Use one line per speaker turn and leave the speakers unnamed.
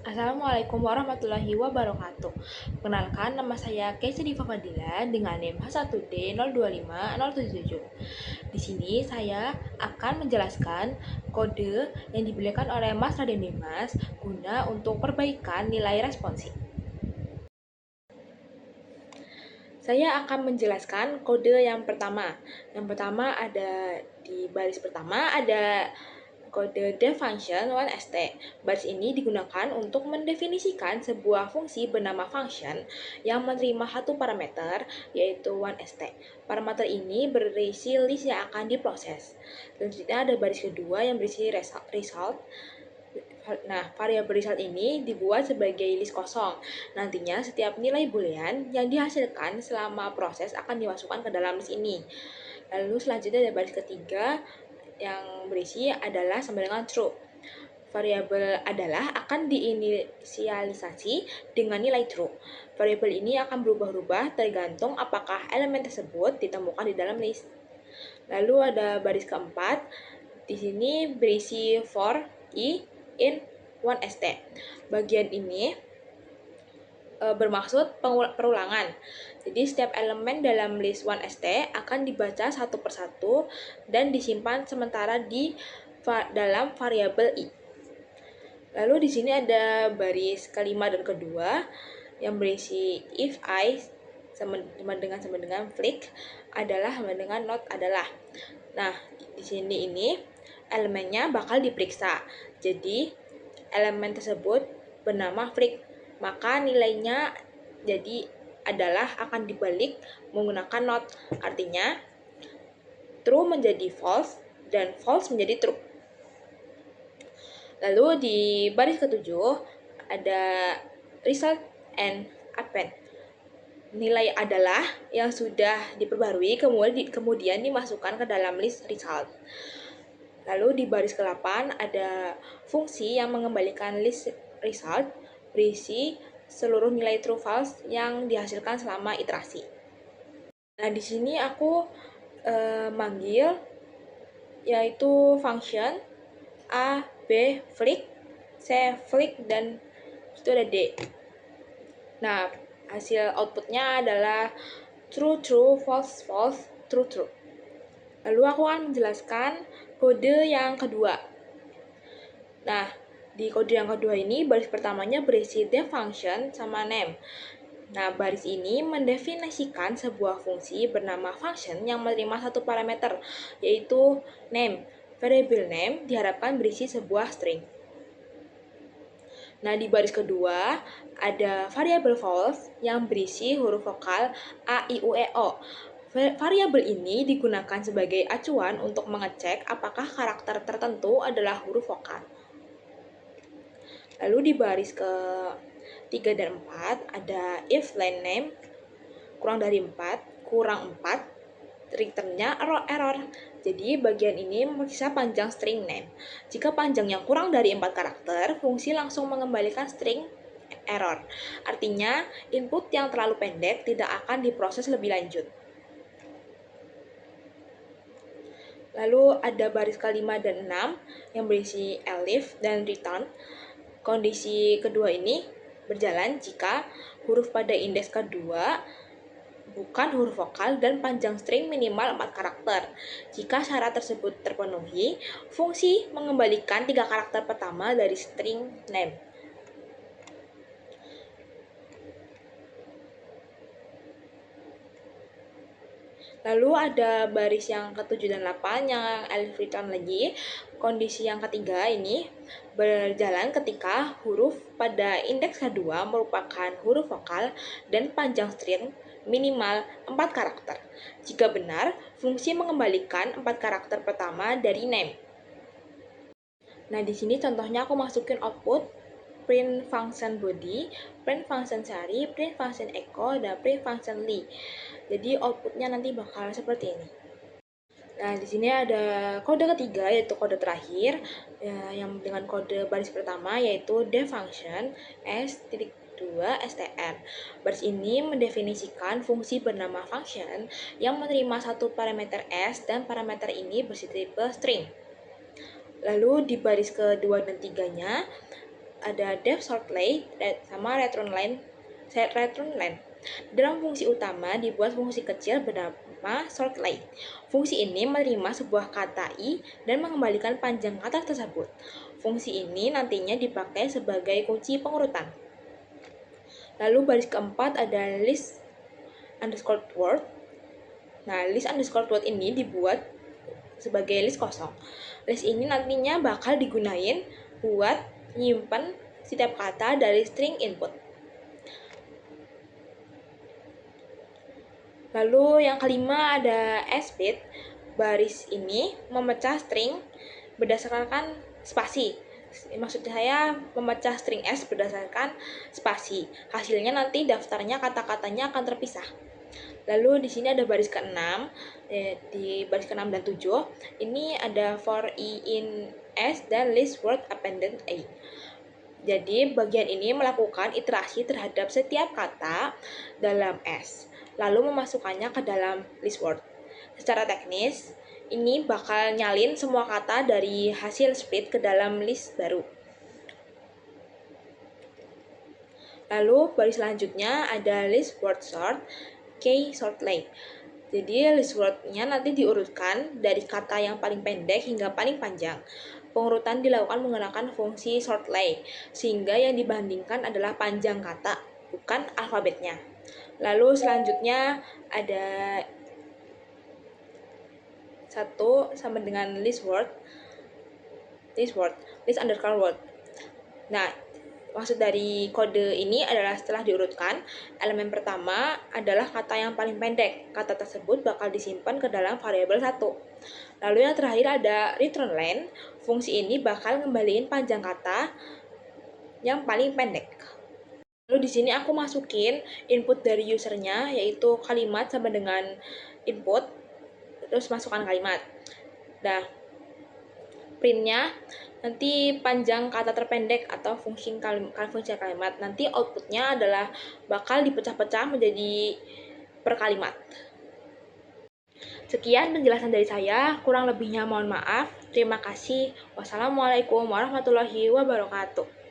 Assalamualaikum warahmatullahi wabarakatuh. Perkenalkan, nama saya Keisha Diva Fadila dengan NIM H1D025077. Di sini saya akan menjelaskan kode yang diberikan oleh Mas Raden Dimas guna untuk perbaikan nilai responsif. Saya akan menjelaskan kode yang pertama. Yang pertama ada di baris pertama ada kode def function 1st. Baris ini digunakan untuk mendefinisikan sebuah fungsi bernama function yang menerima satu parameter, yaitu 1st. Parameter ini berisi list yang akan diproses. Selanjutnya ada baris kedua yang berisi result. Nah, variabel result ini dibuat sebagai list kosong. Nantinya setiap nilai boolean yang dihasilkan selama proses akan dimasukkan ke dalam list ini. Lalu selanjutnya ada baris ketiga yang berisi adalah sama dengan true. Variabel adalah akan diinisialisasi dengan nilai true. Variabel ini akan berubah-ubah tergantung apakah elemen tersebut ditemukan di dalam list. Lalu ada baris keempat, di sini berisi for i in 1st. Bagian ini bermaksud perulangan. Jadi setiap elemen dalam list 1st akan dibaca satu persatu dan disimpan sementara di dalam variabel i. Lalu di sini ada baris kelima dan kedua yang berisi if I sama dengan flick adalah sama dengan not adalah. Nah, di sini ini elemennya bakal diperiksa. Jadi elemen tersebut bernama flick, maka nilainya jadi adalah akan dibalik menggunakan not. Artinya true menjadi false dan false menjadi true. Lalu di baris ketujuh ada result and append. Nilai adalah yang sudah diperbarui kemudian dimasukkan ke dalam list result. Lalu di baris ke-8 ada fungsi yang mengembalikan list result berisi seluruh nilai true false yang dihasilkan selama iterasi. Nah, di sini aku manggil yaitu function A, B, flick, C, flick, dan itu ada D. Nah, hasil outputnya adalah true, true, false, false, true, true. Lalu aku akan menjelaskan kode yang kedua. Nah, di kode yang kedua ini baris pertamanya berisi def function sama name. Nah, baris ini mendefinisikan sebuah fungsi bernama function yang menerima satu parameter, yaitu name. Variable name diharapkan berisi sebuah string. Nah, di baris kedua ada variabel false yang berisi huruf vokal A, I, U, E, O. Variabel ini digunakan sebagai acuan untuk mengecek apakah karakter tertentu adalah huruf vokal. Lalu di baris ke-3 dan 4 ada if line name kurang dari 4, returnnya error. Jadi bagian ini memeriksa panjang string name. Jika panjangnya kurang dari 4 karakter, fungsi langsung mengembalikan string error. Artinya, input yang terlalu pendek tidak akan diproses lebih lanjut. Lalu ada baris ke-5 dan 6 yang berisi elif dan return. Kondisi kedua ini berjalan jika huruf pada indeks kedua bukan huruf vokal dan panjang string minimal 4 karakter. Jika syarat tersebut terpenuhi, fungsi mengembalikan 3 karakter pertama dari string name. Lalu ada baris yang ke-7 dan 8 yang elif return lagi. Kondisi yang ketiga ini berjalan ketika huruf pada indeks kedua merupakan huruf vokal dan panjang string minimal 4 karakter. Jika benar, fungsi mengembalikan 4 karakter pertama dari name. Nah, di sini contohnya aku masukin output print function body, print function sari, print function echo, dan print function li. Jadi outputnya nanti bakal seperti ini. Nah, di sini ada kode ketiga yaitu kode terakhir yang dengan kode baris pertama yaitu def function s.2str. Baris ini mendefinisikan fungsi bernama function yang menerima satu parameter s dan parameter ini berisi tipe string. Lalu di baris kedua dan tiganya ada def shortly sama return line. Dalam fungsi utama dibuat fungsi kecil bernama shortly. Fungsi ini menerima sebuah kata i dan mengembalikan panjang kata tersebut. Fungsi ini nantinya dipakai sebagai kunci pengurutan. Lalu baris keempat ada list underscore word. Nah, list underscore word ini dibuat sebagai list kosong. List ini nantinya bakal digunain buat nyimpen setiap kata dari string input. Lalu yang kelima ada split. Baris ini memecah string berdasarkan spasi. Maksud saya memecah string S berdasarkan spasi. Hasilnya nanti daftarnya kata-katanya akan terpisah. Lalu di sini ada baris ke-6, di baris ke-6 dan 7, ini ada for i in S dan list word appended A. Jadi bagian ini melakukan iterasi terhadap setiap kata dalam S, lalu memasukkannya ke dalam list word. Secara teknis, ini bakal nyalin semua kata dari hasil split ke dalam list baru. Lalu baris selanjutnya ada list word sort, K shortly. Jadi list word-nya nanti diurutkan dari kata yang paling pendek hingga paling panjang. Pengurutan dilakukan menggunakan fungsi shortly, sehingga yang dibandingkan adalah panjang kata, bukan alfabetnya. Lalu selanjutnya ada satu sama dengan list underscore word. Nah, maksud dari kode ini adalah setelah diurutkan, elemen pertama adalah kata yang paling pendek. Kata tersebut bakal disimpan ke dalam variabel 1. Lalu yang terakhir ada return length. Fungsi ini bakal ngembaliin panjang kata yang paling pendek. Lalu di sini aku masukin input dari usernya, yaitu kalimat sama dengan input, terus masukkan kalimat. Nah, printnya nanti panjang kata terpendek atau fungsi kalimat. Nanti outputnya adalah bakal dipecah-pecah menjadi per kalimat. Sekian penjelasan dari saya, kurang lebihnya mohon maaf. Terima kasih. Wassalamualaikum warahmatullahi wabarakatuh.